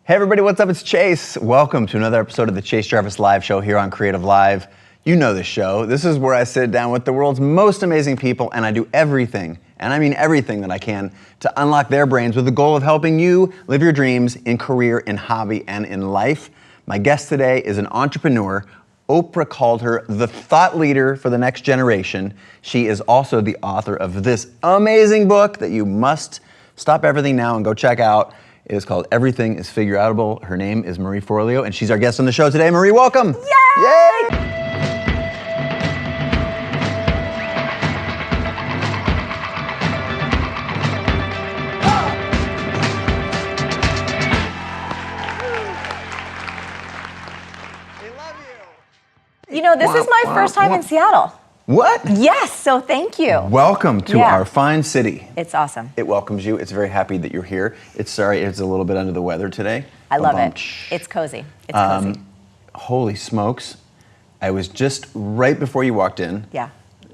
Hey everybody, what's up? It's Chase. Welcome to another episode of the Chase Jarvis Live Show here on CreativeLive. You know this show. This is where I sit down with the world's most amazing people and I do everything, and I mean everything that I can, to unlock their brains with the goal of helping you live your dreams in career, in hobby, and in life. My guest today is an entrepreneur. Oprah called her the thought leader for the next generation. She is also the author of this amazing book that you must stop everything now and go check out. It is called Everything is Figureoutable. Her name is Marie Forleo, and she's our guest on the show today. Marie, welcome. Yay! Yay! You know, this is my first time in Seattle. What? Yes, so thank you. Welcome to our fine city. It's awesome. It welcomes you. It's very happy that you're here. It's sorry it's a little bit under the weather today. I love it. It's cozy. It's cozy. Holy smokes. I was just right before you walked in. Yeah.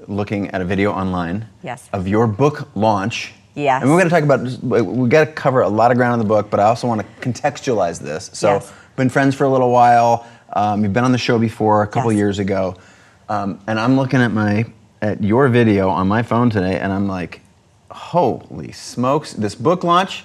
Looking at a video online. Yes. Of your book launch. Yes. And we're going to talk about, we got to cover a lot of ground in the book, but I also want to contextualize this. So, yes. Been friends for a little while. You've been on the show before a couple years ago. And I'm looking at your video on my phone today, and I'm like, holy smokes! This book launch,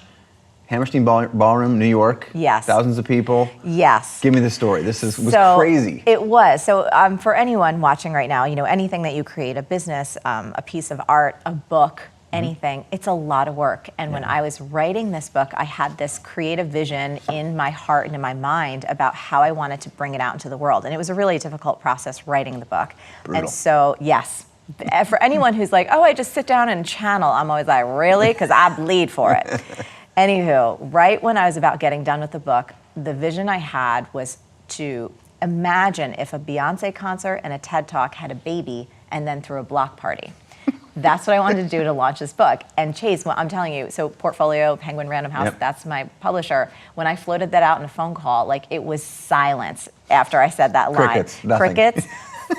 Hammerstein Ballroom, New York. Yes. Thousands of people. Yes. Give me the story. This was crazy. It was. So for anyone watching right now, you know, anything that you create, a business, a piece of art, a book, anything, it's a lot of work. And when I was writing this book, I had this creative vision in my heart and in my mind about how I wanted to bring it out into the world. And it was a really difficult process writing the book. Brutal. And so, yes, for anyone who's like, oh, I just sit down and channel, I'm always like, really? Because I bleed for it. Anywho, right when I was about getting done with the book, the vision I had was to imagine if a Beyonce concert and a TED Talk had a baby and then threw a block party. That's what I wanted to do to launch this book. And Chase, well, I'm telling you, so Portfolio, Penguin Random House, that's my publisher. When I floated that out in a phone call, like it was silence after I said that line. Crickets, nothing. Crickets,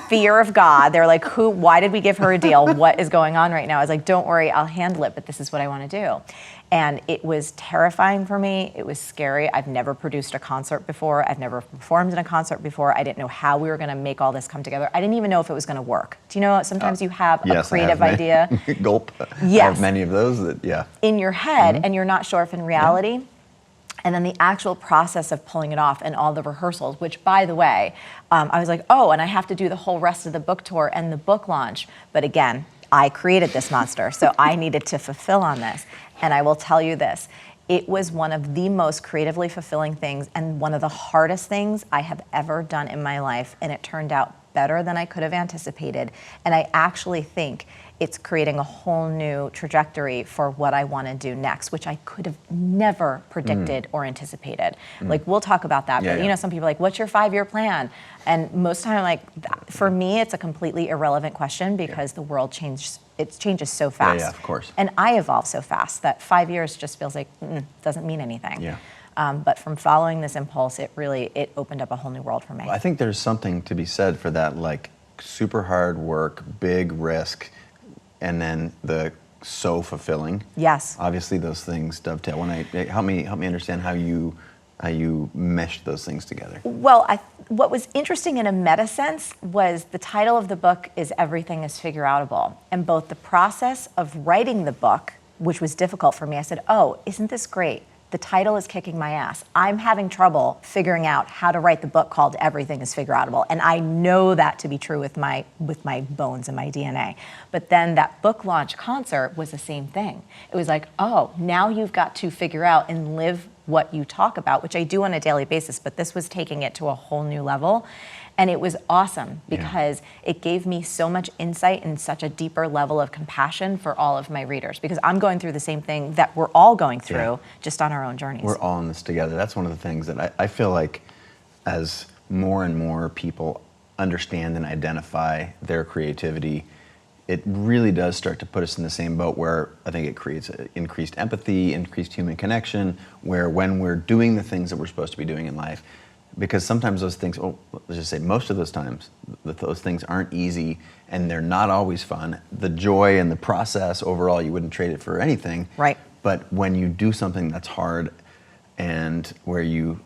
fear of God. They're like, why did we give her a deal? What is going on right now? I was like, don't worry, I'll handle it, but this is what I want to do. And it was terrifying for me. It was scary. I've never produced a concert before. I've never performed in a concert before. I didn't know how we were going to make all this come together. I didn't even know if it was going to work. Do you know, sometimes you have a creative idea. Gulp. Yes. I have many of those that, in your head, and you're not sure if in reality. And then the actual process of pulling it off and all the rehearsals, which, by the way, I was like, oh, and I have to do the whole rest of the book tour and the book launch. But again, I created this monster, so I needed to fulfill on this. And I will tell you this, it was one of the most creatively fulfilling things and one of the hardest things I have ever done in my life, and it turned out better than I could have anticipated. And I actually think it's creating a whole new trajectory for what I want to do next, which I could have never predicted or anticipated. Like, we'll talk about that, but you know, some people are like, what's your 5-year plan? And most of the time, like, for me, it's a completely irrelevant question because the world changes. It changes so fast. Yeah, of course. And I evolve so fast that 5 years just feels like, doesn't mean anything. Yeah. But from following this impulse, it opened up a whole new world for me. I think there's something to be said for that, like super hard work, big risk, and then the so fulfilling. Yes. Obviously, those things dovetail. Help me understand how you meshed those things together. Well, what was interesting in a meta sense was the title of the book is Everything is Figureoutable. And both the process of writing the book, which was difficult for me, I said, oh, isn't this great? The title is kicking my ass. I'm having trouble figuring out how to write the book called Everything is Figureoutable. And I know that to be true with my bones and my DNA. But then that book launch concert was the same thing. It was like, oh, now you've got to figure out and live what you talk about, which I do on a daily basis, but this was taking it to a whole new level. And it was awesome because it gave me so much insight and such a deeper level of compassion for all of my readers, because I'm going through the same thing that we're all going through, just on our own journeys. We're all in this together. That's one of the things that I feel like as more and more people understand and identify their creativity, it really does start to put us in the same boat where I think it creates increased empathy, increased human connection, where when we're doing the things that we're supposed to be doing in life, because sometimes those things, let's just say most of those times, those things aren't easy and they're not always fun. The joy and the process overall, you wouldn't trade it for anything. Right. But when you do something that's hard, and where you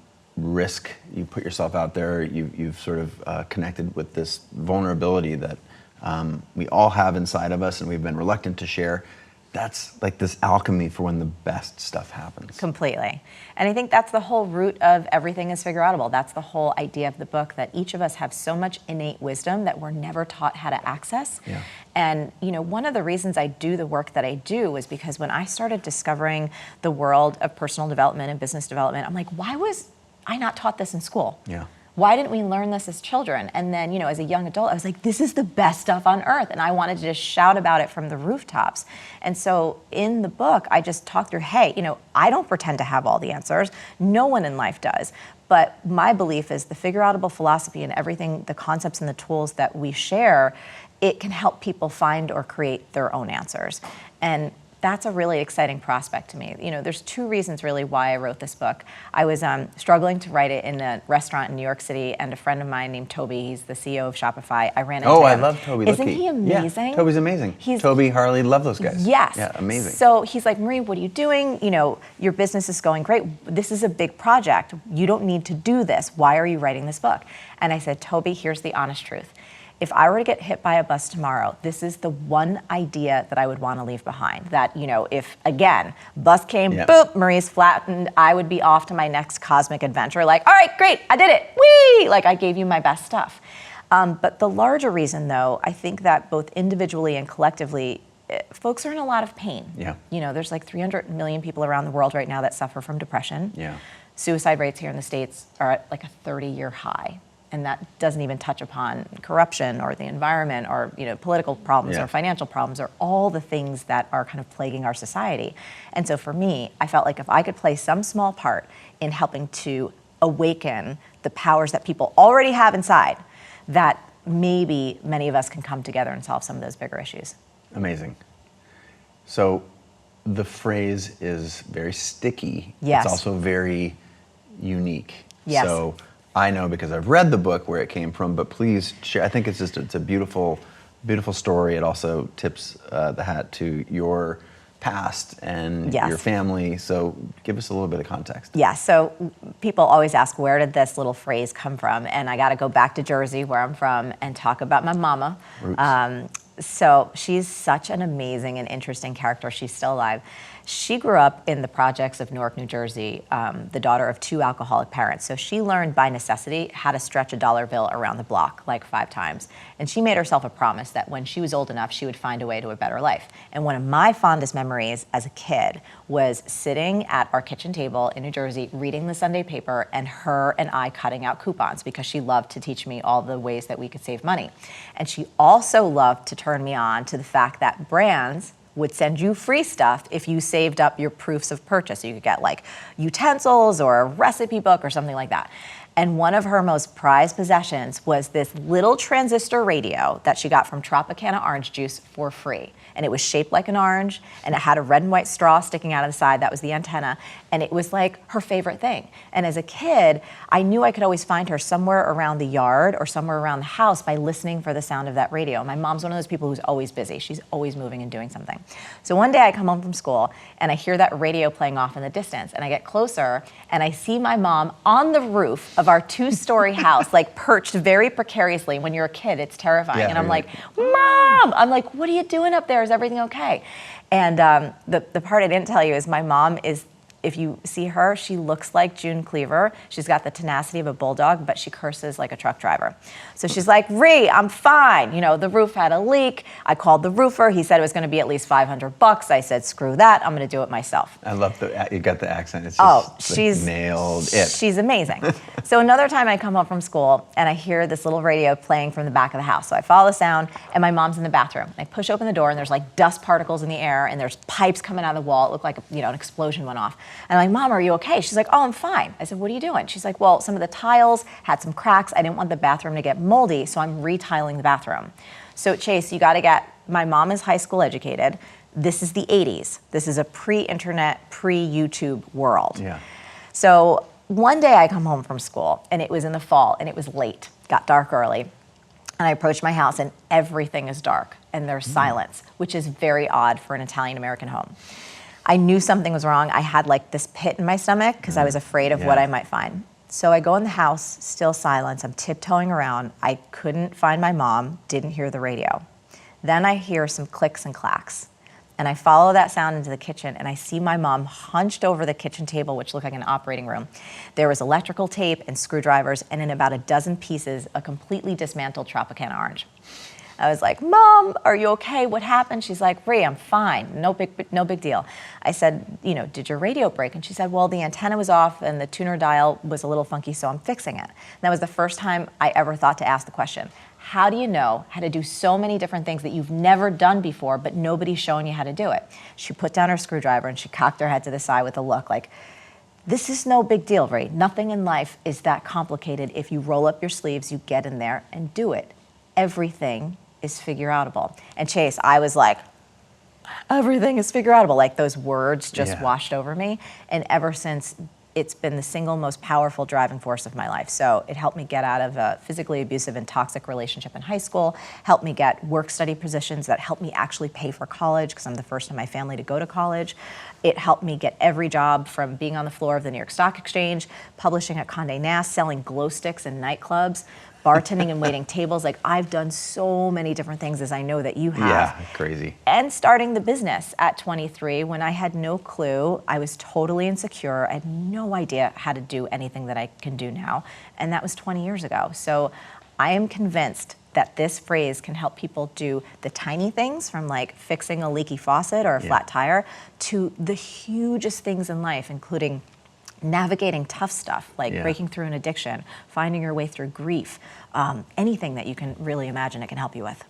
put yourself out there, you've sort of connected with this vulnerability that we all have inside of us and we've been reluctant to share. That's like this alchemy for when the best stuff happens. Completely. And I think that's the whole root of Everything is Figureoutable. That's the whole idea of the book, that each of us have so much innate wisdom that we're never taught how to access. Yeah. And one of the reasons I do the work that I do is because when I started discovering the world of personal development and business development, I'm like, why was I not taught this in school? Yeah. Why didn't we learn this as children? And then, as a young adult, I was like, this is the best stuff on earth. And I wanted to just shout about it from the rooftops. And so in the book, I just talk through, hey, I don't pretend to have all the answers. No one in life does. But my belief is the Figureoutable philosophy and everything, the concepts and the tools that we share, it can help people find or create their own answers. And that's a really exciting prospect to me. There's two reasons really why I wrote this book. I was struggling to write it in a restaurant in New York City, and a friend of mine named Toby, he's the CEO of Shopify, I ran into him. Oh, I love Toby. Isn't he amazing? Yeah, Toby's amazing. Toby, Harley, love those guys. Yes. Yeah, amazing. So he's like, Marie, what are you doing? Your business is going great. This is a big project. You don't need to do this. Why are you writing this book? And I said, Toby, here's the honest truth. If I were to get hit by a bus tomorrow, this is the one idea that I would want to leave behind. That, if, again, bus came, boop, Marie's flattened, I would be off to my next cosmic adventure. Like, all right, great, I did it, whee! Like, I gave you my best stuff. But the larger reason, though, I think that both individually and collectively, folks are in a lot of pain. Yeah. There's like 300 million people around the world right now that suffer from depression. Yeah. Suicide rates here in the States are at like a 30-year high. And that doesn't even touch upon corruption or the environment or political problems or financial problems or all the things that are kind of plaguing our society. And so for me, I felt like if I could play some small part in helping to awaken the powers that people already have inside, that maybe many of us can come together and solve some of those bigger issues. Amazing. So the phrase is very sticky. Yes. It's also very unique. Yes. So I know because I've read the book where it came from, but please share. I think it's a beautiful, beautiful story. It also tips the hat to your past and your family. So give us a little bit of context. Yeah. So people always ask, where did this little phrase come from? And I got to go back to Jersey, where I'm from, and talk about my mama. So she's such an amazing and interesting character. She's still alive. She grew up in the projects of Newark, New Jersey, the daughter of two alcoholic parents. So she learned by necessity how to stretch a dollar bill around the block like 5 times. And she made herself a promise that when she was old enough, she would find a way to a better life. And one of my fondest memories as a kid was sitting at our kitchen table in New Jersey, reading the Sunday paper, and her and I cutting out coupons because she loved to teach me all the ways that we could save money. And she also loved to turn me on to the fact that brands would send you free stuff if you saved up your proofs of purchase. So you could get like utensils or a recipe book or something like that. And one of her most prized possessions was this little transistor radio that she got from Tropicana Orange Juice for free. And it was shaped like an orange, and it had a red and white straw sticking out of the side. That was the antenna. And it was like her favorite thing. And as a kid, I knew I could always find her somewhere around the yard or somewhere around the house by listening for the sound of that radio. My mom's one of those people who's always busy. She's always moving and doing something. So one day I come home from school, and I hear that radio playing off in the distance. And I get closer, and I see my mom on the roof of our 2-story house, like perched very precariously. When you're a kid, it's terrifying. Yeah, and I'm like, Mom! I'm like, what are you doing up there? Is everything okay? And the part I didn't tell you is my mom is, if you see her, she looks like June Cleaver. She's got the tenacity of a bulldog, but she curses like a truck driver. So she's like, Ree, I'm fine. The roof had a leak. I called the roofer. He said it was going to be at least $500. I said, screw that. I'm going to do it myself. I love you got the accent. It's just she's nailed it. She's amazing. So another time I come home from school and I hear this little radio playing from the back of the house. So I follow the sound, and my mom's in the bathroom. I push open the door, and there's like dust particles in the air, and there's pipes coming out of the wall. It looked like an explosion went off. And I'm like, Mom, are you okay? She's like, oh, I'm fine. I said, what are you doing? She's like, well, some of the tiles had some cracks. I didn't want the bathroom to get moldy, so I'm retiling the bathroom. So Chase, you got to get, my mom is high school educated. This is the 80s. This is a pre-internet, pre-YouTube world. Yeah. So one day I come home from school, and it was in the fall, and it was late, got dark early. And I approach my house, and everything is dark, and there's silence, which is very odd for an Italian-American home. I knew something was wrong. I had like this pit in my stomach because I was afraid of what I might find. So I go in the house, still silence. I'm tiptoeing around. I couldn't find my mom, didn't hear the radio. Then I hear some clicks and clacks. And I follow that sound into the kitchen, and I see my mom hunched over the kitchen table, which looked like an operating room. There was electrical tape and screwdrivers, and in about a dozen pieces, a completely dismantled Tropicana orange. I was like, Mom, are you okay? What happened? She's like, Rhea, I'm fine. No big deal. I said, did your radio break? And she said, well, the antenna was off and the tuner dial was a little funky, so I'm fixing it. And that was the first time I ever thought to ask the question, how do you know how to do so many different things that you've never done before, but nobody's showing you how to do it? She put down her screwdriver and she cocked her head to the side with a look like, this is no big deal, Ray. Nothing in life is that complicated. If you roll up your sleeves, you get in there and do it. Everything is figureoutable. And Chase, I was like, everything is figureoutable. Like those words just washed over me. And ever since, it's been the single most powerful driving force of my life. So it helped me get out of a physically abusive and toxic relationship in high school, helped me get work study positions that helped me actually pay for college because I'm the first in my family to go to college. It helped me get every job from being on the floor of the New York Stock Exchange, publishing at Condé Nast, selling glow sticks in nightclubs, bartending and waiting tables. Like I've done so many different things as I know that you have. Yeah, crazy. And starting the business at 23 when I had no clue. I was totally insecure. I had no idea how to do anything that I can do now. And that was 20 years ago. So I am convinced that this phrase can help people do the tiny things from like fixing a leaky faucet or a flat tire to the hugest things in life, including navigating tough stuff like breaking through an addiction, finding your way through grief, anything that you can really imagine it can help you with.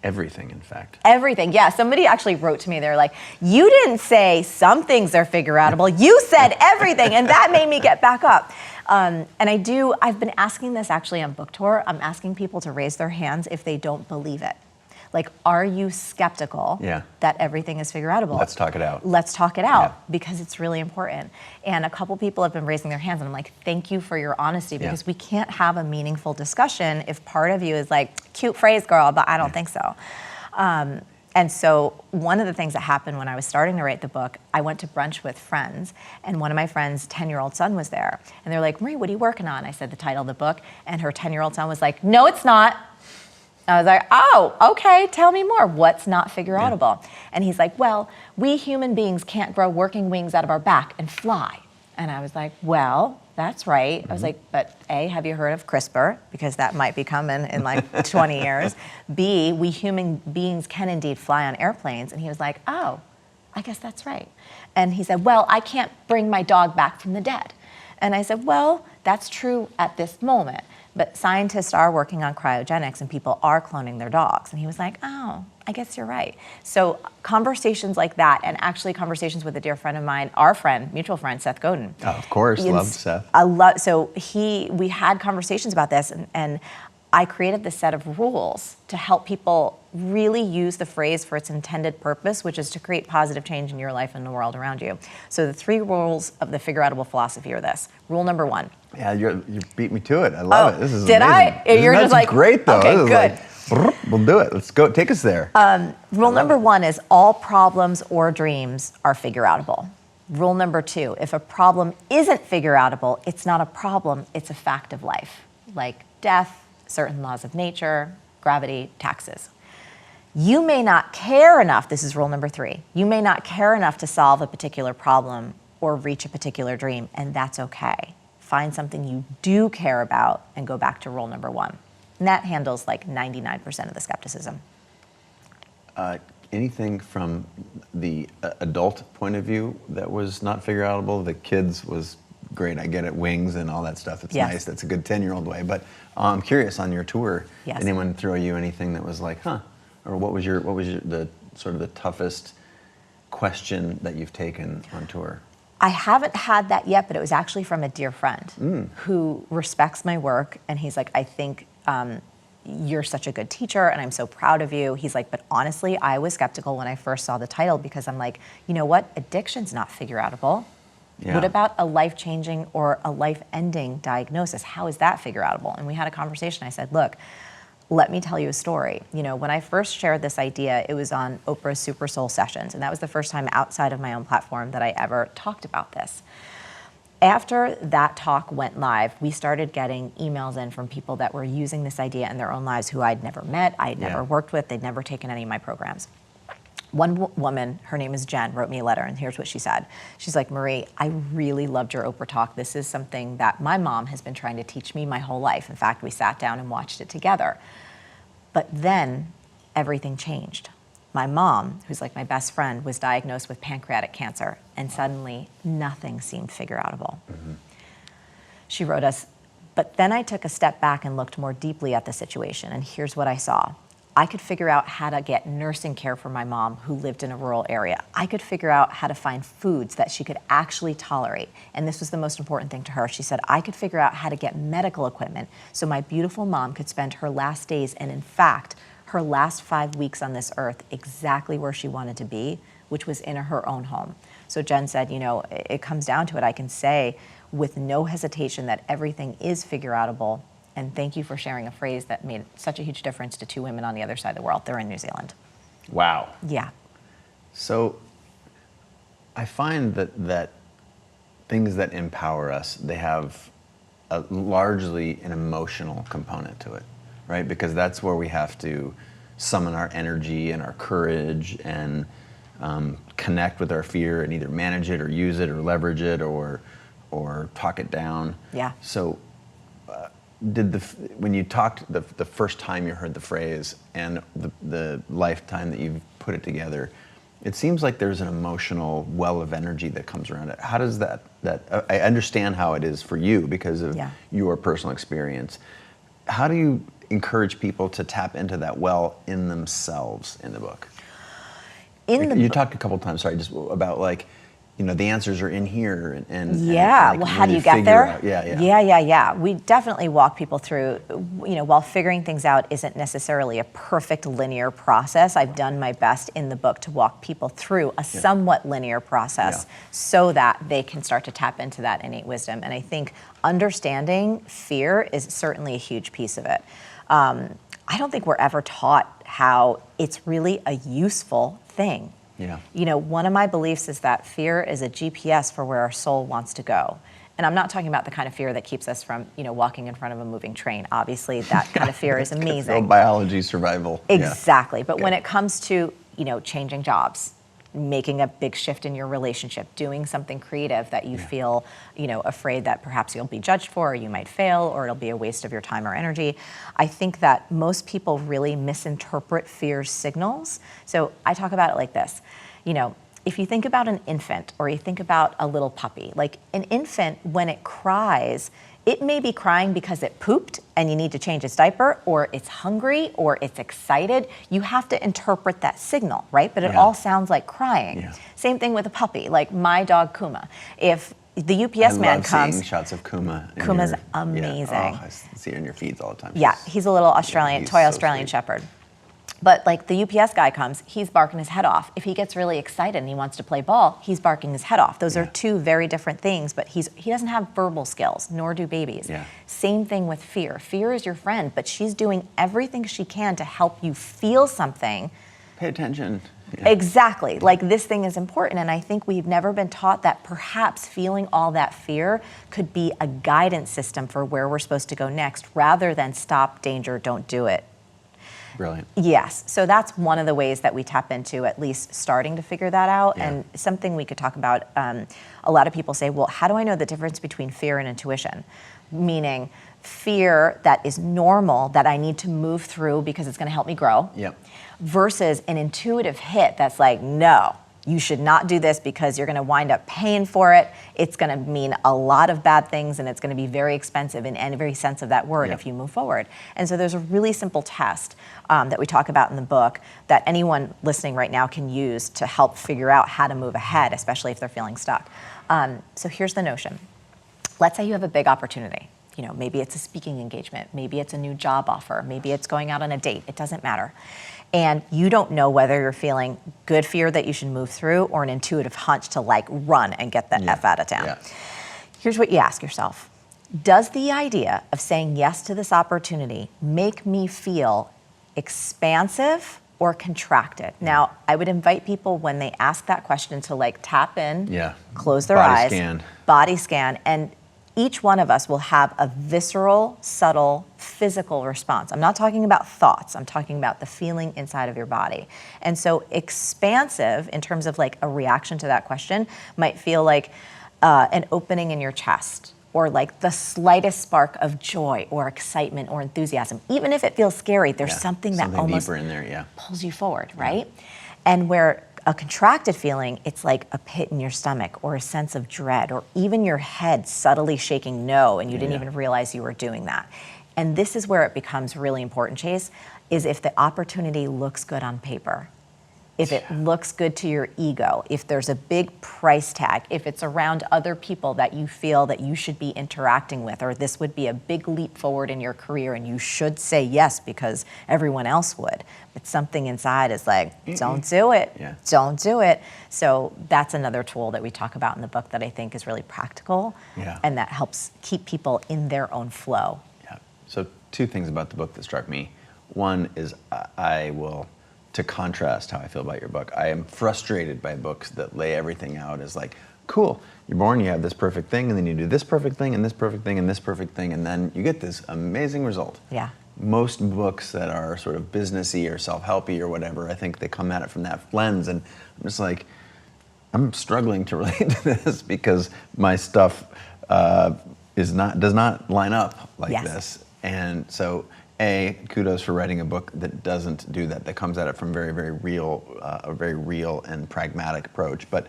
Everything, in fact. Everything, yeah. Somebody actually wrote to me, they're like, you didn't say some things are figureoutable, you said everything, and that made me get back up. And I've been asking this actually on book tour. I'm asking people to raise their hands if they don't believe it. Like, are you skeptical that everything is figureoutable? Let's talk it out. Let's talk it out because it's really important. And a couple people have been raising their hands and I'm like, thank you for your honesty because we can't have a meaningful discussion if part of you is like, cute phrase, girl, but I don't think so. And so one of the things that happened when I was starting to write the book, I went to brunch with friends and one of my friends' 10-year-old son was there. And they're like, Marie, what are you working on? I said the title of the book and her 10-year-old son was like, no, it's not. I was like, oh, okay, tell me more. What's not figureoutable? And he's like, well, we human beings can't grow working wings out of our back and fly. And I was like, well, that's right. I was like, but A, have you heard of CRISPR? Because that might be coming in like 20 years. B, we human beings can indeed fly on airplanes. And he was like, oh, I guess that's right. And he said, well, I can't bring my dog back from the dead. And I said, well, that's true at this moment. But scientists are working on cryogenics and people are cloning their dogs. And he was like, oh, I guess you're right. So conversations like that, and actually conversations with a dear friend of mine, our friend, mutual friend, Seth Godin. Oh, of course, loved Seth. So we had conversations about this and I created this set of rules to help people really use the phrase for its intended purpose, which is to create positive change in your life and the world around you. So the 3 rules of the figureoutable philosophy are this. Rule number 1. Yeah, you beat me to it. I love it. This is did amazing. You're just like, great though. Okay, this is good. Like, we'll do it. Let's go. Take us there. Rule number 1 is all problems or dreams are figureoutable. Rule number 2, if a problem isn't figureoutable, it's not a problem, it's a fact of life, like death, certain laws of nature, gravity, taxes. You may not care enough, this is rule number 3, you may not care enough to solve a particular problem or reach a particular dream, and that's okay. Find something you do care about and go back to rule number 1. And that handles like 99% of the skepticism. Anything from the adult point of view that was not figureoutable? The kids was great. I get it, wings and all that stuff. It's nice. That's a good 10-year-old way. But I'm curious, on your tour, did anyone throw you anything that was like, huh? Or what was the sort of the toughest question that you've taken on tour? I haven't had that yet, but it was actually from a dear friend who respects my work. And he's like, I think you're such a good teacher and I'm so proud of you. He's like, but honestly, I was skeptical when I first saw the title because I'm like, you know what? Addiction's not figureoutable. Yeah. What about a life-changing or a life-ending diagnosis? How is that figureoutable? And we had a conversation. I said, look, let me tell you a story. When I first shared this idea, it was on Oprah's Super Soul Sessions, and that was the first time outside of my own platform that I ever talked about this. After that talk went live, we started getting emails in from people that were using this idea in their own lives who I'd never met, I'd never worked with, they'd never taken any of my programs. One woman, her name is Jen, wrote me a letter, and here's what she said. She's like, Marie, I really loved your Oprah talk. This is something that my mom has been trying to teach me my whole life. In fact, we sat down and watched it together. But then everything changed. My mom, who's like my best friend, was diagnosed with pancreatic cancer, and suddenly nothing seemed figureoutable. She wrote us, but then I took a step back and looked more deeply at the situation, and here's what I saw. I could figure out how to get nursing care for my mom who lived in a rural area. I could figure out how to find foods that she could actually tolerate. And this was the most important thing to her. She said, I could figure out how to get medical equipment so my beautiful mom could spend her last days, and in fact, her last 5 weeks on this earth, exactly where she wanted to be, which was in her own home. So Jen said, it comes down to it. I can say with no hesitation that everything is figureoutable. And thank you for sharing a phrase that made such a huge difference to two women on the other side of the world. They're in New Zealand. Wow. Yeah. So I find that things that empower us, they have largely an emotional component to it, right? Because that's where we have to summon our energy and our courage and connect with our fear and either manage it or use it or leverage it or talk it down. Yeah. So when you talked the first time you heard the phrase and the lifetime that you've put it together, it seems like there's an emotional well of energy that comes around it. How does that I understand how it is for you because of your personal experience. How do you encourage people to tap into that well in themselves in the book? You talked a couple times, sorry, just about like, the answers are in here and well, how do you get there? Yeah. We definitely walk people through, while figuring things out isn't necessarily a perfect linear process. I've done my best in the book to walk people through a somewhat linear process so that they can start to tap into that innate wisdom. And I think understanding fear is certainly a huge piece of it. I don't think we're ever taught how it's really a useful thing. Yeah. One of my beliefs is that fear is a GPS for where our soul wants to go. And I'm not talking about the kind of fear that keeps us from, walking in front of a moving train. Obviously, that kind of fear is amazing. Biology, survival. Exactly. But when it comes to, changing jobs, making a big shift in your relationship, doing something creative that you feel, afraid that perhaps you'll be judged for, or you might fail, or it'll be a waste of your time or energy. I think that most people really misinterpret fear's signals. So I talk about it like this, if you think about an infant or you think about a little puppy, like an infant, when it cries, it may be crying because it pooped and you need to change its diaper, or it's hungry, or it's excited. You have to interpret that signal, right? But it all sounds like crying. Yeah. Same thing with a puppy, like my dog Kuma. If the UPS man comes... I love seeing shots of Kuma. Kuma's amazing. Yeah. Oh, I see it in your feeds all the time. Yeah, he's a little Australian, toy Australian Shepherd. But like the UPS guy comes, he's barking his head off. If he gets really excited and he wants to play ball, he's barking his head off. Those are two very different things, but he doesn't have verbal skills, nor do babies. Yeah. Same thing with fear. Fear is your friend, but she's doing everything she can to help you feel something. Pay attention. Yeah. Exactly. Like this thing is important, and I think we've never been taught that perhaps feeling all that fear could be a guidance system for where we're supposed to go next, rather than stop, danger, don't do it. Brilliant. Yes. So that's one of the ways that we tap into at least starting to figure that out. Yeah. And something we could talk about, a lot of people say, well, how do I know the difference between fear and intuition? Meaning fear that is normal, that I need to move through because it's going to help me grow, versus an intuitive hit that's like, no, you should not do this because you're going to wind up paying for it. It's going to mean a lot of bad things, and it's going to be very expensive in every sense of that word if you move forward. And so there's a really simple test that we talk about in the book that anyone listening right now can use to help figure out how to move ahead, especially if they're feeling stuck. So here's the notion. Let's say you have a big opportunity. Maybe it's a speaking engagement. Maybe it's a new job offer. Maybe it's going out on a date. It doesn't matter. And you don't know whether you're feeling good fear that you should move through or an intuitive hunch to like run and get the F out of town. Yeah. Here's what you ask yourself. Does the idea of saying yes to this opportunity make me feel expansive or contracted? Now, I would invite people when they ask that question to like tap in, close their eyes, body scan, and each one of us will have a visceral, subtle, physical response. I'm not talking about thoughts, I'm talking about the feeling inside of your body. And so expansive, in terms of like a reaction to that question, might feel like an opening in your chest, or like the slightest spark of joy or excitement or enthusiasm. Even if it feels scary, there's something that almost deeper in there, pulls you forward, right? And where a contracted feeling, it's like a pit in your stomach or a sense of dread, or even your head subtly shaking no, and you didn't even realize you were doing that. And this is where it becomes really important, Chase, is if the opportunity looks good on paper, if it looks good to your ego, if there's a big price tag, if it's around other people that you feel that you should be interacting with, or this would be a big leap forward in your career and you should say yes because everyone else would. But something inside is like, don't do it, don't do it. So that's another tool that we talk about in the book that I think is really practical and that helps keep people in their own flow. Yeah. So two things about the book that struck me. One is to contrast how I feel about your book, I am frustrated by books that lay everything out as like, cool, you're born, you have this perfect thing, and then you do this perfect thing, and this perfect thing, and this perfect thing, and then you get this amazing result. Yeah. Most books that are sort of businessy or self-helpy or whatever, I think they come at it from that lens, and I'm just like, I'm struggling to relate to this because my stuff does not line up like this. And so, kudos for writing a book that doesn't do that, that comes at it from a very real and pragmatic approach. But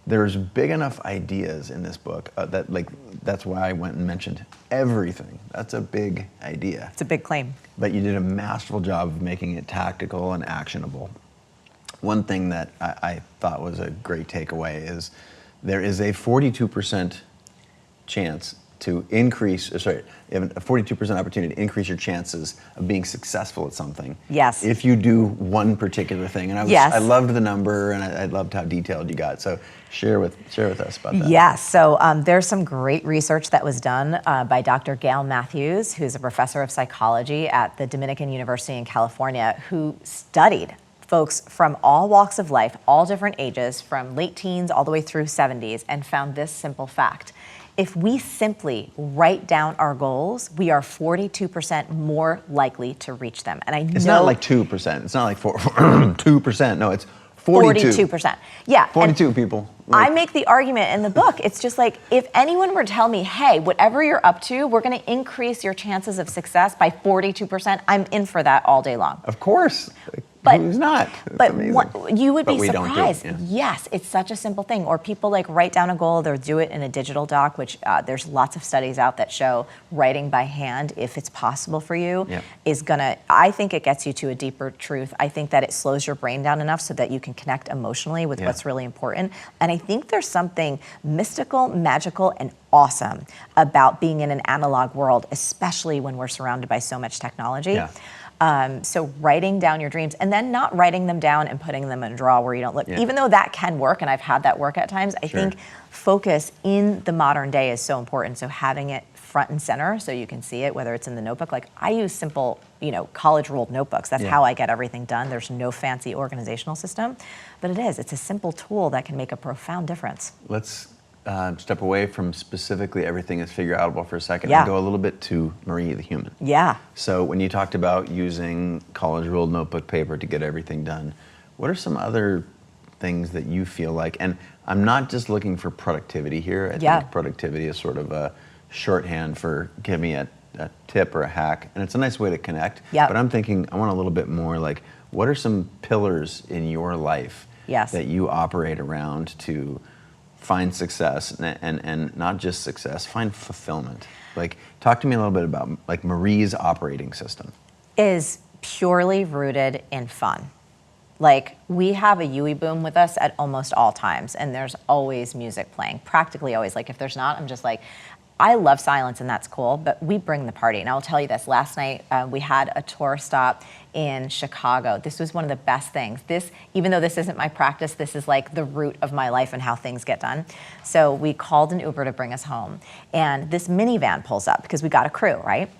there's big enough ideas in this book that's why I went and mentioned everything. That's a big idea. It's a big claim. But you did a masterful job of making it tactical and actionable. One thing that I thought was a great takeaway is there is a 42% chance to increase, you have a 42% opportunity to increase your chances of being successful at something. Yes. If you do one particular thing. And I loved the number, and I loved how detailed you got. So share with us about that. Yes, so there's some great research that was done by Dr. Gail Matthews, who's a professor of psychology at the Dominican University in California, who studied folks from all walks of life, all different ages, from late teens all the way through 70s, and found this simple fact. If we simply write down our goals, we are 42% more likely to reach them. And it's not like 2%. It's not like 2%. No, it's 42. 42%. Yeah. 42 people. I make the argument in the book. It's just like, if anyone were to tell me, hey, whatever you're up to, we're going to increase your chances of success by 42%, I'm in for that all day long. Of course. But who's not? But you would be surprised. Yes, it's such a simple thing. Or people like write down a goal, they'll do it in a digital doc, which there's lots of studies out that show writing by hand, if it's possible for you, is gonna, I think it gets you to a deeper truth. I think that it slows your brain down enough so that you can connect emotionally with what's really important. And I think there's something mystical, magical, and awesome about being in an analog world, especially when we're surrounded by so much technology. So writing down your dreams, and then not writing them down and putting them in a drawer where you don't look, even though that can work, and I've had that work at times, I think focus in the modern day is so important. So having it front and center so you can see it, whether it's in the notebook. Like I use simple, college ruled notebooks. That's how I get everything done. There's no fancy organizational system, but it's a simple tool that can make a profound difference. Let's step away from specifically everything is figureoutable for a second and go a little bit to Marie the human. So when you talked about using college ruled notebook paper to get everything done, what are some other things that you feel like, and I'm not just looking for productivity here, I think productivity is sort of a shorthand for give me a tip or a hack, and it's a nice way to connect, but I'm thinking I want a little bit more like, what are some pillars in your life that you operate around to find success, and not just success, find fulfillment? Like, talk to me a little bit about like Marie's operating system. Is purely rooted in fun. Like, we have a Yui boom with us at almost all times, and there's always music playing, practically always. Like, if there's not, I'm just like, I love silence and that's cool, but we bring the party. And I'll tell you this, last night we had a tour stop in Chicago. This was one of the best things. Even though this isn't my practice, this is like the root of my life and how things get done. So we called an Uber to bring us home. And this minivan pulls up because we got a crew, right?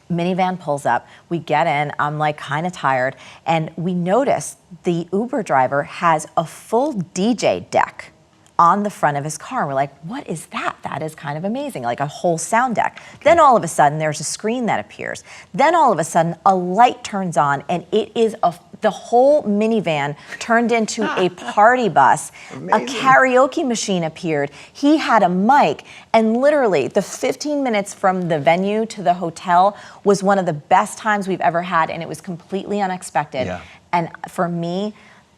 Minivan pulls up, we get in, I'm like kind of tired, and we notice the Uber driver has a full DJ deck on the front of his car. We're like, what is that? That is kind of amazing, like a whole sound deck. Okay. Then all of a sudden there's a screen that appears. Then all of a sudden a light turns on and it is the whole minivan turned into a party bus. Amazing. A karaoke machine appeared. He had a mic, and literally the 15 minutes from the venue to the hotel was one of the best times we've ever had, and it was completely unexpected. Yeah. And for me,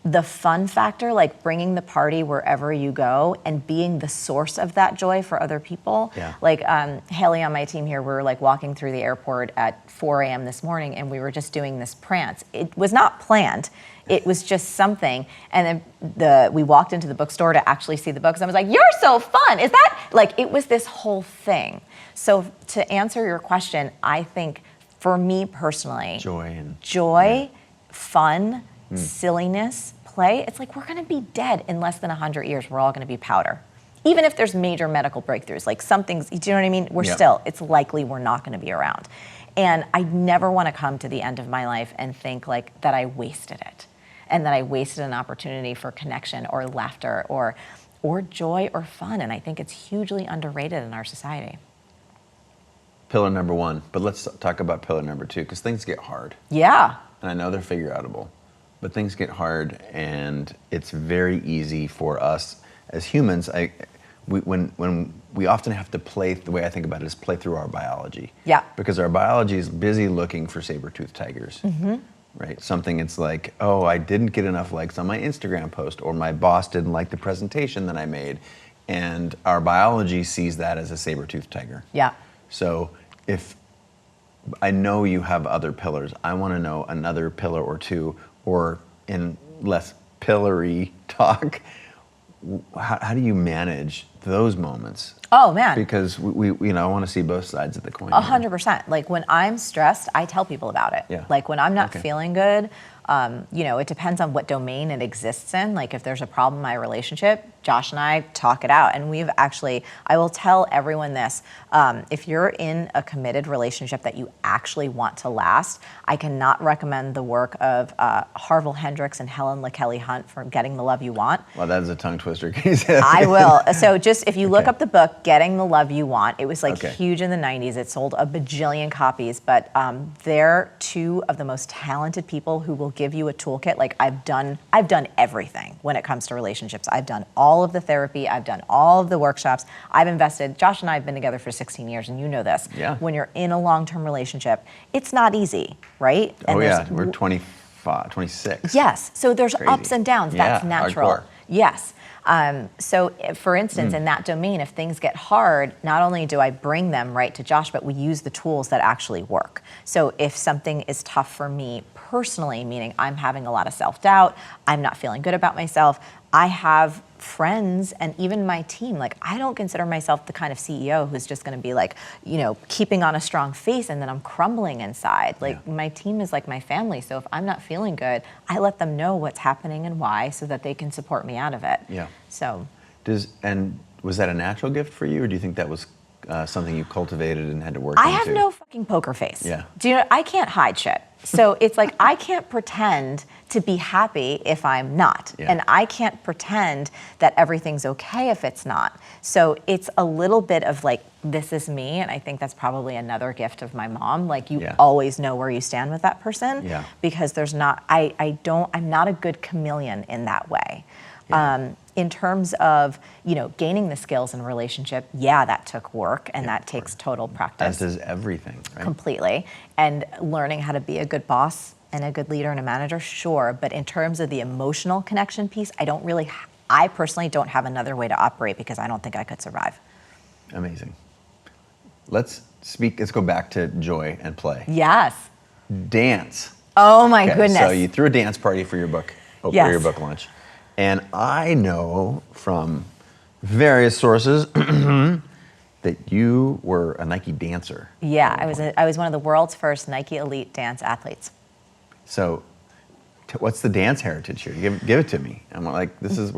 the fun factor, like bringing the party wherever you go and being the source of that joy for other people. Yeah. Like Haley on my team here, we were like walking through the airport at 4 a.m. this morning, and we were just doing this prance. It was not planned. It was just something. And then we walked into the bookstore to actually see the books. I was like, you're so fun. Is that, like, it was this whole thing. So to answer your question, I think for me personally, joy, fun, silliness, play, it's like we're going to be dead in less than 100 years. We're all going to be powder. Even if there's major medical breakthroughs, like some things, do you know what I mean? It's likely we're not going to be around. And I never want to come to the end of my life and think like that I wasted it and that I wasted an opportunity for connection or laughter or joy or fun. And I think it's hugely underrated in our society. Pillar number one, but let's talk about pillar number two, because things get hard. Yeah. And I know they're figureoutable. But things get hard, and it's very easy for us as humans. When we often have to play, the way I think about it is play through our biology. Yeah. Because our biology is busy looking for saber-toothed tigers, right? Something it's like, oh, I didn't get enough likes on my Instagram post, or my boss didn't like the presentation that I made, and our biology sees that as a saber-toothed tiger. Yeah. So if I know you have other pillars, I want to know another pillar or two. Or in less pillory talk, how do you manage those moments? Oh man! Because I want to see both sides of the coin. 100%. Like when I'm stressed, I tell people about it. Yeah. Like when I'm not feeling good, it depends on what domain it exists in. Like if there's a problem in my relationship, Josh and I talk it out. And I will tell everyone this, if you're in a committed relationship that you actually want to last, I cannot recommend the work of Harville Hendricks and Helen LaKelly Hunt for Getting the Love You Want. Well, that is a tongue twister. I will. So just if you look up the book, Getting the Love You Want, it was huge in the 90s. It sold a bajillion copies, but they're two of the most talented people who will give you a toolkit. Like I've done everything when it comes to relationships. I've done all of the therapy. I've done all of the workshops. I've invested. Josh and I have been together for 16 years, and you know this. Yeah. When you're in a long-term relationship, it's not easy, right? And we're 25, 26. Yes. So there's ups and downs. That's natural. Hardcore. Yes. So for instance, in that domain, if things get hard, not only do I bring them right to Josh, but we use the tools that actually work. So if something is tough for me personally, meaning I'm having a lot of self-doubt, I'm not feeling good about myself, I have friends and even my team. Like I don't consider myself the kind of CEO who's just going to be like, keeping on a strong face and then I'm crumbling inside. Like my team is like my family. So if I'm not feeling good, I let them know what's happening and why so that they can support me out of it. Yeah. So. Was that a natural gift for you, or do you think that was something you cultivated and had to work into? I have no fucking poker face. Yeah. I can't hide shit. So it's like I can't pretend to be happy if I'm not. Yeah. And I can't pretend that everything's okay if it's not. So it's a little bit of like, this is me. And I think that's probably another gift of my mom. Like you always know where you stand with that person. Yeah. Because I'm not a good chameleon in that way. Yeah. In terms of, gaining the skills in a relationship, that took work and that takes total practice. As does everything, right? Completely. And learning how to be a good boss and a good leader and a manager, sure. But in terms of the emotional connection piece, I personally don't have another way to operate because I don't think I could survive. Amazing. Let's go back to joy and play. Yes. Dance. Oh my goodness. So you threw a dance party for your book, for your book launch. And I know from various sources that you were a Nike dancer. Yeah, I was one of the world's first Nike elite dance athletes. So, what's the dance heritage here? Give it to me. I'm like, this is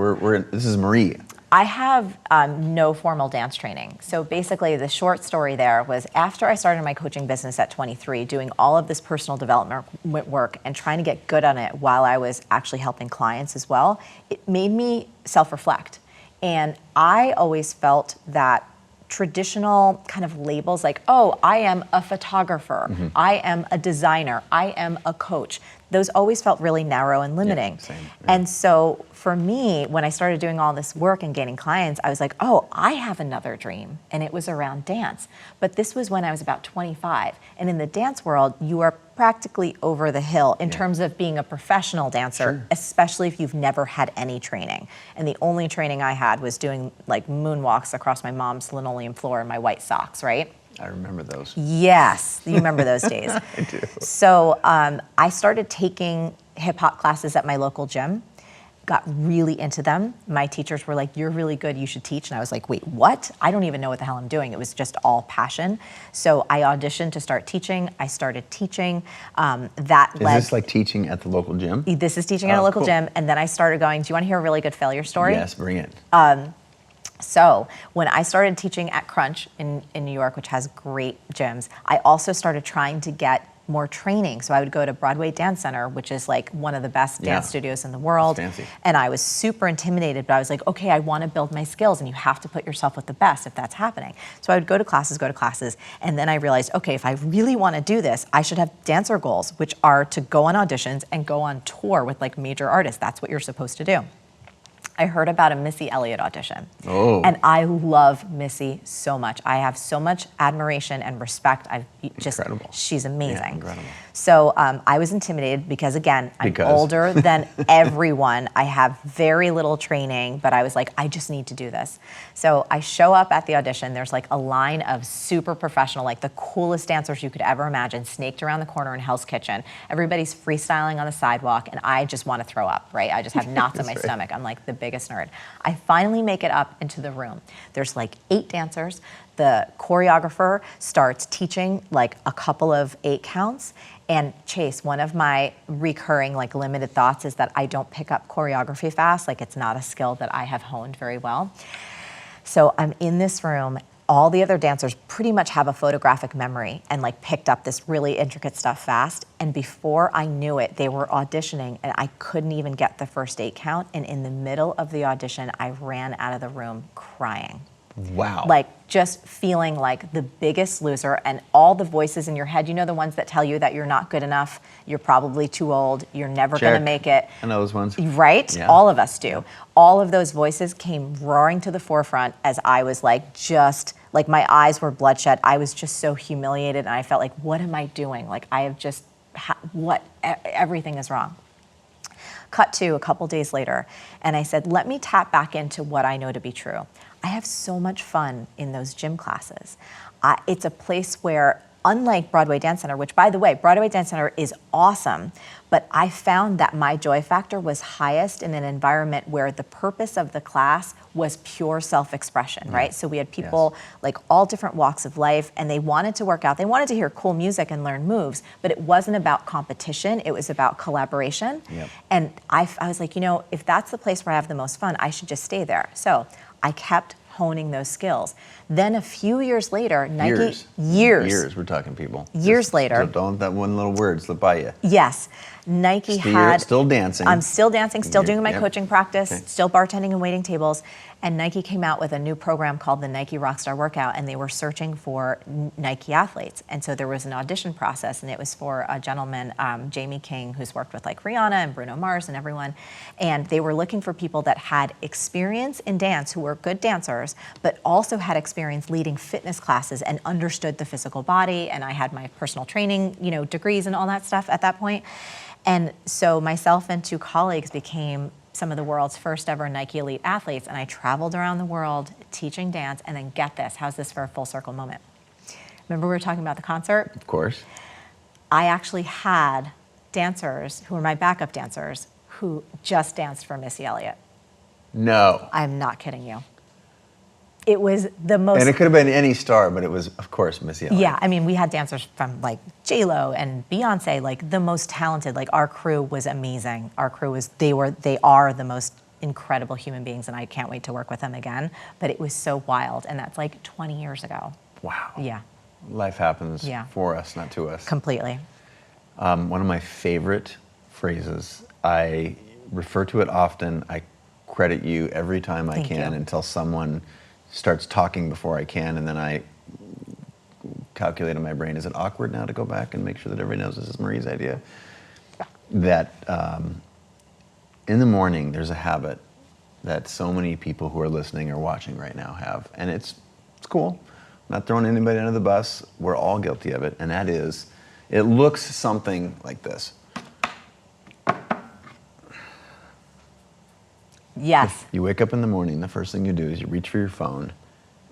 Marie. I have no formal dance training. So basically, the short story there was after I started my coaching business at 23, doing all of this personal development work and trying to get good on it while I was actually helping clients as well, it made me self-reflect. And I always felt that traditional kind of labels like, oh, I am a photographer, I am a designer, I am a coach, those always felt really narrow and limiting. Yeah, same. And so for me, when I started doing all this work and gaining clients, I was like, oh, I have another dream. And it was around dance. But this was when I was about 25. And in the dance world, you are practically over the hill in terms of being a professional dancer, especially if you've never had any training. And the only training I had was doing like moonwalks across my mom's linoleum floor in my white socks, right? I remember those. Yes, you remember those days. I do. So I started taking hip hop classes at my local gym, got really into them. My teachers were like, you're really good, you should teach. And I was like, wait, what? I don't even know what the hell I'm doing. It was just all passion. So I auditioned to start teaching. I started teaching. Is this like teaching at the local gym? This is teaching at a local gym. And then I started going, do you want to hear a really good failure story? Yes, bring it. So when I started teaching at Crunch in New York, which has great gyms, I also started trying to get more training. So I would go to Broadway Dance Center, which is like one of the best dance studios in the world. It's fancy. And I was super intimidated, but I was like, okay, I want to build my skills, and you have to put yourself with the best if that's happening. So I would go to classes, and then I realized, okay, if I really want to do this, I should have dancer goals, which are to go on auditions and go on tour with like major artists. That's what you're supposed to do. I heard about a Missy Elliott audition. Oh. And I love Missy so much. I have so much admiration and respect. Incredible. She's amazing. Yeah, incredible. So I was intimidated because, again, I'm older than everyone. I have very little training, but I was like, I just need to do this. So I show up at the audition. There's like a line of super professional, like the coolest dancers you could ever imagine, snaked around the corner in Hell's Kitchen. Everybody's freestyling on the sidewalk, and I just want to throw up, right? I just have knots in my stomach. I'm like the biggest nerd. I finally make it up into the room. There's like 8 dancers. The choreographer starts teaching like a couple of 8 counts. And Chase, one of my recurring like limited thoughts is that I don't pick up choreography fast. Like it's not a skill that I have honed very well. So I'm in this room. All the other dancers pretty much have a photographic memory and like picked up this really intricate stuff fast. And before I knew it, they were auditioning and I couldn't even get the first 8 count. And in the middle of the audition, I ran out of the room crying. Wow. Like just feeling like the biggest loser, and all the voices in your head, you know, the ones that tell you that you're not good enough, you're probably too old, you're never going to make it. I know those ones. Right? Yeah. All of us do. All of those voices came roaring to the forefront as I was like just, like my eyes were bloodshot. I was just so humiliated, and I felt like, what am I doing? Like I have just, everything is wrong. Cut to a couple days later, and I said, let me tap back into what I know to be true. I have so much fun in those gym classes. It's a place where, unlike Broadway Dance Center, which by the way, Broadway Dance Center is awesome, but I found that my joy factor was highest in an environment where the purpose of the class was pure self-expression, right? So we had people like all different walks of life, and they wanted to work out. They wanted to hear cool music and learn moves, but it wasn't about competition. It was about collaboration. And I was like, you know, if that's the place where I have the most fun, I should just stay there. So I kept honing those skills. Then a few years later, Nike... Years, we're talking, people. Years later. So don't let that one little word slip by you. Yes. Nike had... Still dancing. I'm still dancing, still doing my Yep. coaching practice, Okay. still bartending and waiting tables. And Nike came out with a new program called the Nike Rockstar Workout, and they were searching for Nike athletes. And so there was an audition process, and it was for a gentleman, Jamie King, who's worked with like Rihanna and Bruno Mars and everyone. And they were looking for people that had experience in dance, who were good dancers, but also had experience leading fitness classes and understood the physical body. And I had my personal training, you know, degrees and all that stuff at that point. And so myself and 2 colleagues became some of the world's first ever Nike elite athletes, and I traveled around the world teaching dance. And then get this, how's this for a full circle moment? Remember we were talking about the concert? Of course. I actually had dancers who were my backup dancers who just danced for Missy Elliott. No. I'm not kidding you. it was the most. And it could have been any star, but it was, of course, Missy Elliott. Yeah, I mean, we had dancers from like J-Lo and Beyonce, like the most talented. Like our crew was amazing. Our crew was, they are the most incredible human beings, and I can't wait to work with them again. But it was so wild, and that's like 20 years ago. Wow. Yeah. Life happens for us, not to us. Completely. One of my favorite phrases, I refer to it often. I credit you every time I can until someone starts talking before I can, and then I calculate in my brain, is it awkward now to go back and make sure that everybody knows this is Marie's idea? That in the morning, there's a habit that so many people who are listening or watching right now have, and it's cool. I'm not throwing anybody under the bus. We're all guilty of it, and that is, it looks something like this. Yes. You wake up in the morning, the first thing you do is you reach for your phone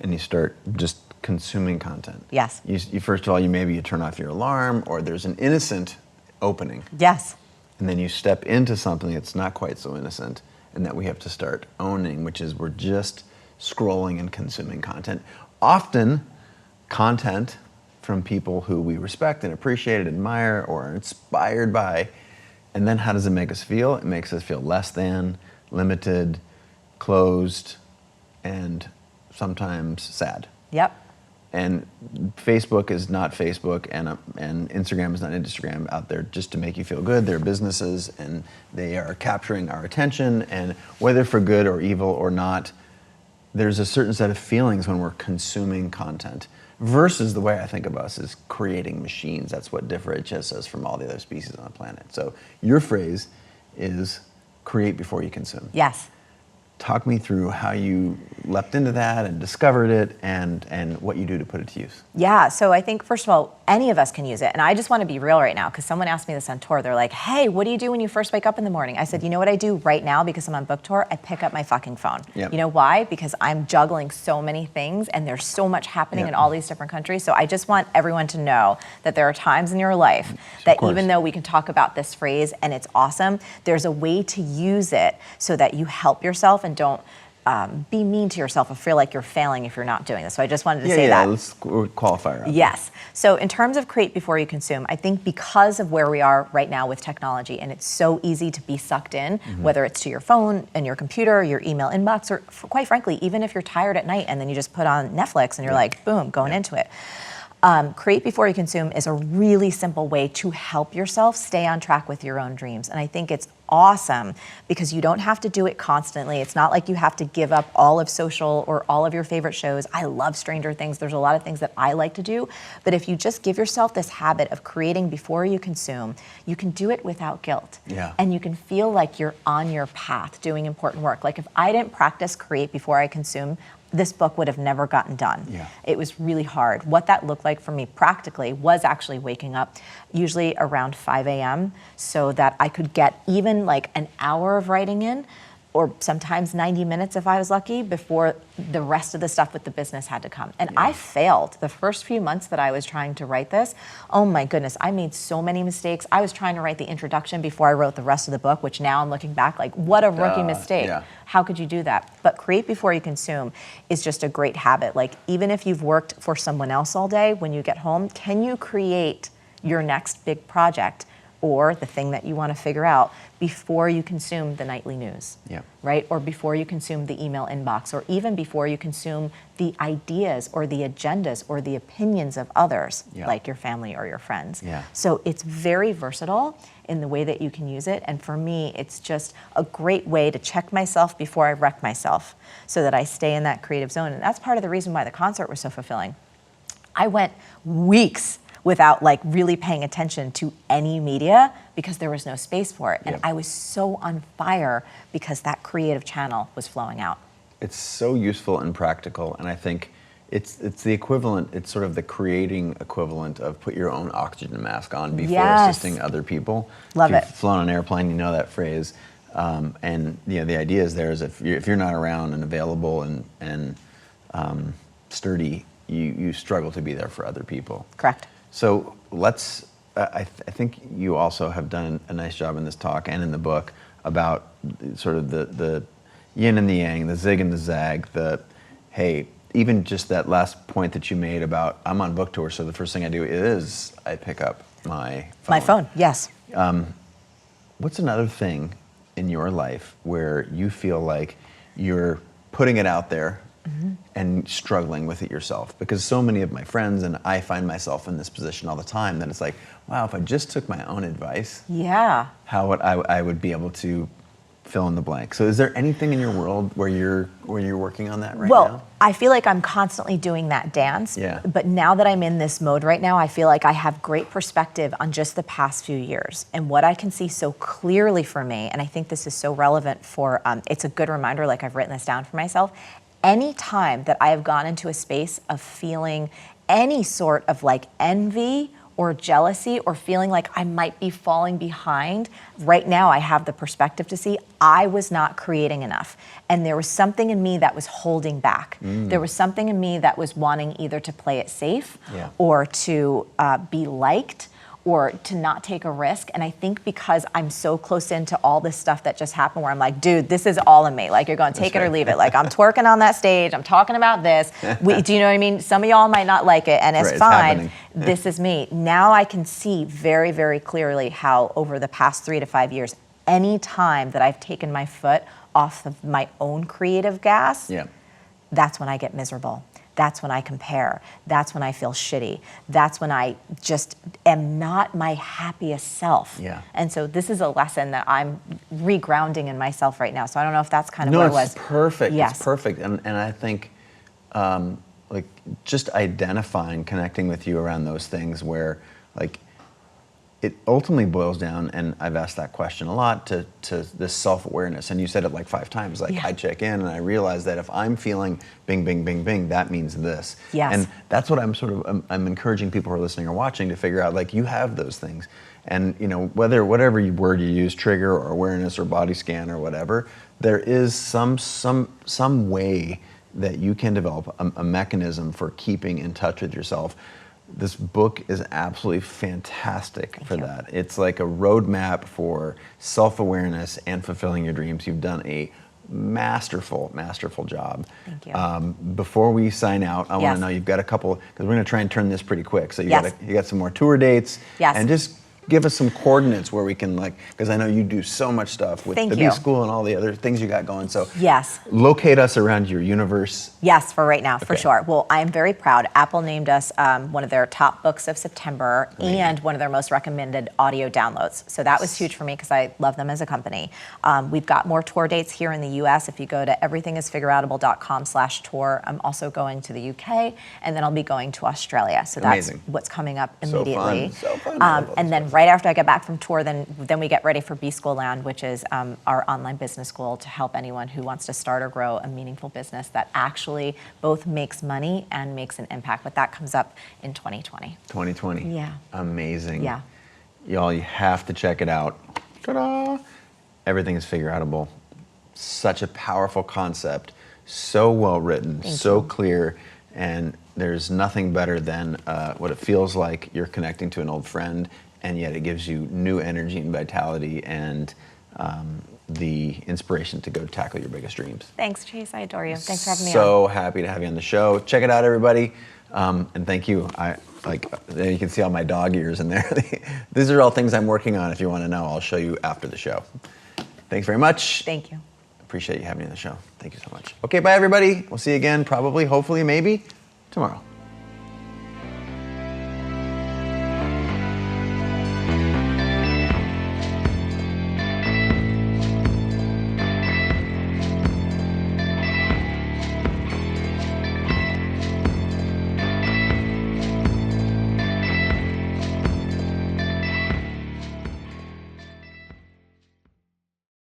and you start just consuming content. Yes. You first of all, you turn off your alarm, or there's an innocent opening. Yes. And then you step into something that's not quite so innocent, and that we have to start owning, which is we're just scrolling and consuming content. Often content from people who we respect and appreciate and admire or are inspired by. And then how does it make us feel? It makes us feel less than, limited, closed, and sometimes sad. Yep. And Facebook is not Facebook, and Instagram is not Instagram out there just to make you feel good. They're businesses, and they are capturing our attention, and whether for good or evil or not, there's a certain set of feelings when we're consuming content, versus the way I think of us is creating machines. That's what differentiates us from all the other species on the planet. So your phrase is create before you consume. Yes. Talk me through how you leapt into that and discovered it, and what you do to put it to use. Yeah, so I think, first of all, any of us can use it. And I just want to be real right now, because someone asked me this on tour. They're like, hey, what do you do when you first wake up in the morning? I said, you know what I do right now, because I'm on book tour? I pick up my fucking phone. Yep. You know why? Because I'm juggling so many things, and there's so much happening in all these different countries. So I just want everyone to know that there are times in your life that even though we can talk about this phrase and it's awesome, there's a way to use it so that you help yourself and don't be mean to yourself or feel like you're failing if you're not doing this. So I just wanted to say that. Yeah, let's qualifier. Yes. So in terms of create before you consume, I think because of where we are right now with technology, and it's so easy to be sucked in, whether it's to your phone and your computer, your email inbox, or quite frankly, even if you're tired at night and then you just put on Netflix and you're like, boom, going into it. Create before you consume is a really simple way to help yourself stay on track with your own dreams. And I think it's awesome because you don't have to do it constantly. It's not like you have to give up all of social or all of your favorite shows. I love Stranger Things. There's a lot of things that I like to do. But if you just give yourself this habit of creating before you consume, you can do it without guilt. Yeah. And you can feel like you're on your path doing important work. Like if I didn't practice create before I consume, this book would have never gotten done. Yeah. It was really hard. What that looked like for me practically was actually waking up usually around 5 a.m. so that I could get even like an hour of writing in, or sometimes 90 minutes if I was lucky, before the rest of the stuff with the business had to come. And I failed. The first few months that I was trying to write this, oh my goodness, I made so many mistakes. I was trying to write the introduction before I wrote the rest of the book, which now I'm looking back like, what a rookie mistake. Yeah. How could you do that? But create before you consume is just a great habit. Like even if you've worked for someone else all day, when you get home, can you create your next big project or the thing that you want to figure out before you consume the nightly news, right? Or before you consume the email inbox, or even before you consume the ideas or the agendas or the opinions of others, like your family or your friends. So it's very versatile in the way that you can use it. And for me, it's just a great way to check myself before I wreck myself so that I stay in that creative zone. And that's part of the reason why the concert was so fulfilling. I went weeks without like really paying attention to any media because there was no space for it. And I was so on fire because that creative channel was flowing out. It's so useful and practical, and I think it's the equivalent, it's sort of the creating equivalent of put your own oxygen mask on before assisting other people. Love if it. You've flown on an airplane, you know that phrase. And you know, the idea is there is if you're not around and available and sturdy, you struggle to be there for other people. Correct. So let's, I think you also have done a nice job in this talk and in the book about sort of the yin and the yang, the zig and the zag, the, hey, even just that last point that you made about I'm on book tour, so the first thing I do is I pick up my phone. My phone, yes. What's another thing in your life where you feel like you're putting it out there and struggling with it yourself? Because so many of my friends and I find myself in this position all the time that it's like, wow, if I just took my own advice, how would I would be able to fill in the blank. So is there anything in your world where you're working on that right now? Well, I feel like I'm constantly doing that dance. Yeah. But now that I'm in this mode right now, I feel like I have great perspective on just the past few years. And what I can see so clearly for me, and I think this is so relevant for, it's a good reminder, like I've written this down for myself, any time that I have gone into a space of feeling any sort of like envy or jealousy or feeling like I might be falling behind, right now I have the perspective to see I was not creating enough. And there was something in me that was holding back. There was something in me that was wanting either to play it safe or to be liked or to not take a risk. And I think because I'm so close into all this stuff that just happened where I'm like, dude, this is all in me. Like, you're going to take it or leave it. Like, I'm twerking on that stage. I'm talking about this. Do you know what I mean? Some of y'all might not like it, and it's fine. This is me. Now I can see very, very clearly how over the past 3 to 5 years, any time that I've taken my foot off of my own creative gas, that's when I get miserable. That's when I compare. That's when I feel shitty. That's when I just am not my happiest self. And so this is a lesson that I'm regrounding in myself right now. So I don't know if that's kind of what it was. No, it's perfect. Yes. It's perfect. And I think like just identifying, connecting with you around those things where like it ultimately boils down, and I've asked that question a lot, to this self-awareness. And you said it like 5 times. Like, I check in and I realize that if I'm feeling bing, bing, bing, bing, that means this. And that's what I'm encouraging people who are listening or watching to figure out, like, you have those things. And, you know, whatever word you use, trigger or awareness or body scan or whatever, there is some way that you can develop a mechanism for keeping in touch with yourself. This book is absolutely fantastic for that. It's like a roadmap for self-awareness and fulfilling your dreams. You've done a masterful, masterful job. Thank you. Before we sign out, I want to know, you've got a couple, because we're going to try and turn this pretty quick. So you got some more tour dates. And just give us some coordinates where we can, like, because I know you do so much stuff with the B School and all the other things you got going. So locate us around your universe. Yes, for right now, for sure. Well, I'm very proud. Apple named us one of their top books of September and one of their most recommended audio downloads. So that was huge for me because I love them as a company. We've got more tour dates here in the US. If you go to everythingisfigureoutable.com/tour, I'm also going to the UK, and then I'll be going to Australia. So that's what's coming up immediately. So fun. And then right after I get back from tour, then we get ready for B School Land, which is our online business school to help anyone who wants to start or grow a meaningful business that actually both makes money and makes an impact. But that comes up in 2020. 2020. Yeah. Amazing. Yeah. Y'all, you have to check it out. Ta-da! Everything is Figureoutable. Such a powerful concept. So well written. So clear. And there's nothing better than what it feels like you're connecting to an old friend, and yet it gives you new energy and vitality and the inspiration to go tackle your biggest dreams. Thanks, Chase. I adore you. Thanks for having me on. So happy to have you on the show. Check it out, everybody. And thank you. You can see all my dog ears in there. These are all things I'm working on. If you want to know, I'll show you after the show. Thanks very much. Thank you. Appreciate you having me on the show. Thank you so much. Okay, bye, everybody. We'll see you again, probably, hopefully, maybe tomorrow.